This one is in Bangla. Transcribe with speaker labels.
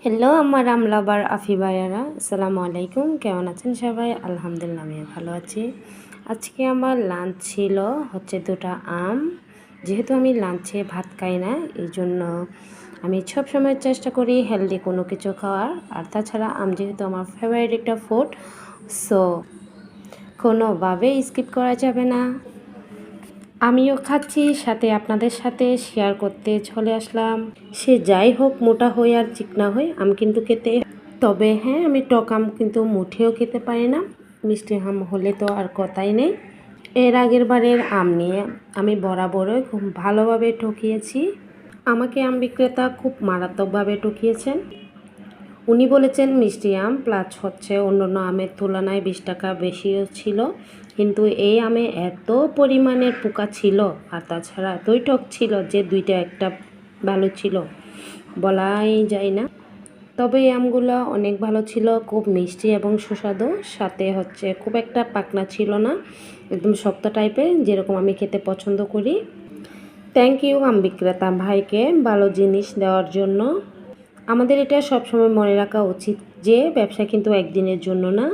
Speaker 1: হ্যালো আমার আম লাভার আফি ভাইয়ারা, আসসালামু আলাইকুম। কেমন আছেন সবাই? আলহামদুলিল্লাহ আমি ভালো আছি। আজকে আমার লাঞ্চ ছিল হচ্ছে 2টা আম। যেহেতু আমি লাঞ্চে ভাত খাই না, এই জন্য আমি সবসময় চেষ্টা করি হেলদি কোনো কিছু খাওয়ার। আর তাছাড়া আম যেহেতু আমার ফেভারিট একটা ফুড, সো কোনোভাবেই স্কিপ করা যাবে না। আমিও খাচ্ছি, সাথে আপনাদের সাথে শেয়ার করতে চলে আসলাম। সে যাই হোক, মোটা হই আর চিকনা হই, আমি কিন্তু খেতে, তবে হ্যাঁ, আমি টক আম কিন্তু মুঠেও খেতে পারি না। মিষ্টি আম হলে তো আর কথাই নেই। এর আগের বারের আম নিয়ে আমি বরাবরই খুব ভালোভাবে ঠকিয়েছি। আমাকে আম বিক্রেতা খুব মারাত্মকভাবে ঠকিয়েছেন। উনি বলেছেন মিষ্টি আম প্লাস হচ্ছে অন্যান্য আমের তুলনায় 20 টাকা বেশিও ছিল, কিন্তু এই আমে এত পরিমাণের পোকা ছিল আর তাছাড়া এতই টক ছিল যে দুইটা একটা ভালো ছিল বলাই যায় না। তবে এই আমগুলো অনেক ভালো ছিল, খুব মিষ্টি এবং সুস্বাদু, সাথে হচ্ছে খুব একটা পাকনা ছিল না, একদম শক্ত টাইপের, যেরকম আমি খেতে পছন্দ করি। থ্যাংক ইউ আম বিক্রেতা ভাইকে ভালো জিনিস দেওয়ার জন্য। আমাদের এটা সবসময় মনে রাখা উচিত যে ব্যবসা কিন্তু একদিনের জন্য না।